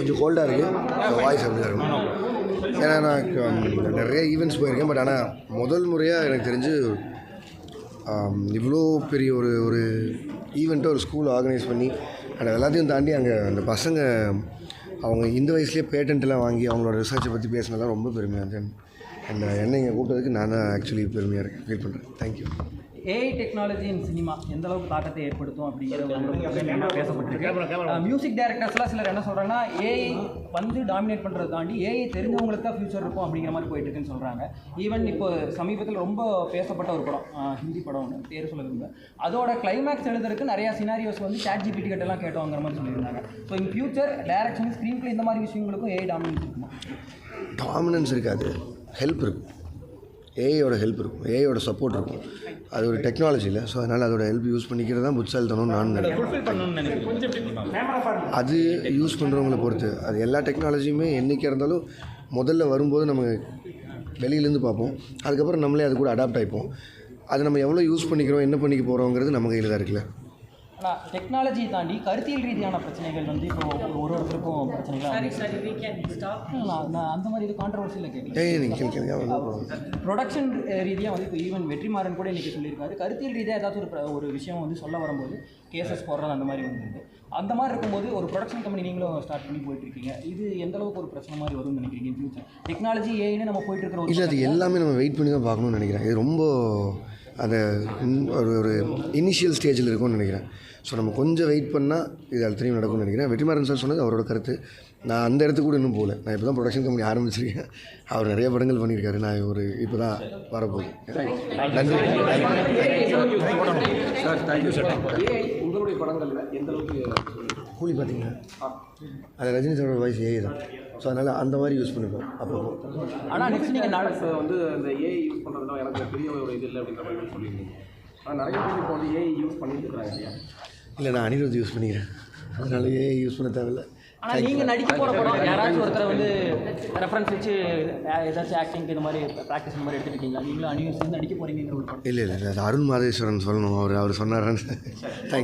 கொஞ்சம் கோல்டாக இருக்குது, வாய்ஸ் அப்படி தான் இருக்கும். ஏன்னா நான் நிறைய ஈவெண்ட்ஸ் போயிருக்கேன். பட் ஆனால் முதல் முறையாக எனக்கு தெரிஞ்சு இவ்வளோ பெரிய ஒரு ஈவெண்ட்டை ஒரு ஸ்கூல் ஆர்கனைஸ் பண்ணி அண்ட் எல்லாத்தையும் தாண்டி அங்கே அந்த பசங்க அவங்க இந்த வயசுலேயே பேட்டன்ட்லாம் வாங்கி அவங்களோட ரிசர்ச்சை பற்றி பேசினதெல்லாம் ரொம்ப பெருமையாக இருந்தேன். அண்ட் என்னை இங்கே கூப்பிட்டதுக்கு நான் தான் ஆக்சுவலி பெருமையாக இருக்கேன், ஃபீல் பண்ணுறேன். Thank you. AI technology in cinema எந்த அளவுக்கு தாக்கத்தை ஏற்படுத்தும் அப்படிங்கிற பேசப்பட்டிருக்கு. மியூசிக் டைரக்டர்ஸ்லாம் சிலர் என்ன சொல்கிறாங்கன்னா, ஏஐ வந்து டாமினேட் பண்ணுறது தாண்டி ஏஐ தெரிஞ்சவங்களுக்கு தான் ஃபியூச்சர் இருக்கும் அப்படிங்கிற மாதிரி போயிட்டு இருக்குன்னு சொல்கிறாங்க. ஈவன் இப்போ சமீபத்தில் ரொம்ப பேசப்பட்ட ஒரு படம், ஹிந்தி படம் ஒன்று, பேர் சொல்ல விரும்ப, அதோட கிளைமேக்ஸ் எழுதுறதுக்கு நிறையா சினாரியோஸ் வந்து ChatGPT கிட்டலாம் கேட்டோங்கிற மாதிரி சொல்லியிருந்தாங்க. So in future direction, screen play இந்த மாதிரி விஷயங்களுக்கும் ஏஐ டாமினன்ஸ் இருக்குமா? டாமினன்ஸ் இருக்காது, ஹெல்ப் இருக்கும். ஏஐயோட ஹெல்ப் இருக்கும், ஏஐயோட சப்போர்ட் இருக்கும். அது ஒரு டெக்னாலஜி இல்லை. ஸோ அதனால் அதோட ஹெல்ப் யூஸ் பண்ணிக்கிறது தான் புட்சாலித்தனம்னு நான் நினைக்கிறேன். அது யூஸ் பண்ணுறவங்கள பொறுத்து. அது எல்லா டெக்னாலஜியுமே என்றைக்கு இருந்தாலும் முதல்ல வரும்போது நம்ம வெளியிலேருந்து பார்ப்போம், அதுக்கப்புறம் நம்மளே அது கூட அடாப்ட் ஆகிப்போம். அது நம்ம எவ்வளோ யூஸ் பண்ணிக்கிறோம், என்ன பண்ணிக்க போகிறோங்கிறது நம்ம கையில் தான் இருக்குல்ல. ஆனால் டெக்னாலஜியை தாண்டி கருத்தியல் ரீதியான பிரச்சனைகள் வந்து இப்போ ஒருத்தருக்கும் பிரச்சனைகள் நான் அந்த மாதிரி இது கான்ட்ரவர்சியில் கேட்கல. ப்ரொடக்ஷன் ரீதியாக வந்து இப்போ ஈவன் வெற்றிமாறன் கூட இன்றைக்கி சொல்லியிருக்காரு, கருத்தியல் ரீதியாக ஏதாச்சும் ஒரு விஷயம் வந்து சொல்ல வரும்போது கேசஸ் போடுறது அந்த மாதிரி வந்துருக்கு. அந்த மாதிரி இருக்கும்போது ஒரு ப்ரொடக்ஷன் கம்பெனி நீங்களும் ஸ்டார்ட் பண்ணி போயிட்டுருக்கீங்க, இது எந்த அளவுக்கு ஒரு பிரச்சனை மாதிரி வரும்னு நினைக்கிறீங்க இன் ஃபியூச்சர்? டெக்னாலஜி ஏன்னு நம்ம போயிட்டுருக்கிற இல்லை, அது எல்லாமே நம்ம வெயிட் பண்ணி தான் பார்க்கணும்னு நினைக்கிறேன். இது ரொம்ப அந்த ஒரு இனிஷியல் ஸ்டேஜில் இருக்கும்னு நினைக்கிறேன். ஸோ நம்ம கொஞ்சம் வெயிட் பண்ணால் இது திரும்பி நடக்கும்னு நினைக்கிறேன். வெற்றிமாறன் சார் சொன்னது அவரோட கருத்து. நான் அந்த இடத்துக்கு கூட இன்னும் போகல. நான் இப்போ தான் ப்ரொடக்ஷன் கம்பெனி ஆரம்பிச்சிருக்கேன். அவர் நிறைய படங்கள் பண்ணியிருக்காரு. நான் இப்போ தான் வரப்போகுது. நன்றி. Thank you sir. உங்களுடைய படங்களில் எந்த அளவுக்கு கூலி பார்த்தீங்கன்னா அது ரஜினி சாரோட வாய்ஸ் ஏஐ தான். ஸோ அதனால் அந்த மாதிரி யூஸ் பண்ணிப்போம் அப்போ. ஆனால் நெக்ஸ்ட் நீங்கள் நாளைக்கு வந்து இந்த ஏஐ யூஸ் பண்ணுறதுனா எனக்கு பெரிய ஒரு இது இல்லை அப்படின்ற மாதிரி சொல்லியிருந்தீங்க. ஆனால் நிறைய பேர் இப்போ வந்து ஏஐ யூஸ் பண்ணிட்டு இருக்கிறாங்க இல்லையா? இல்லை, நான் அனிருத் யூஸ் பண்ணிக்கிறேன், அதனால ஏஐ யூஸ் பண்ண தேவையில்லை. ஆனால் நீங்கள் நடிக்க போகிற படம் யாராச்சும் ஒருத்தரை வந்து ரெஃபரன்ஸ் வச்சு ஏதாச்சும் ஆக்டிங்க்கு இந்த மாதிரி ப்ராக்டிஸ் இந்த மாதிரி எடுத்துருக்கீங்களா? நீங்களும் அனிருத் சேர்ந்து நடிக்க போகிறீங்கிற ஒரு படம்? இல்லை, அது அருண் மாதேஸ்வரன் சொல்லணும். அவர் சொன்னார்ன்னு. தேங்க்யூ.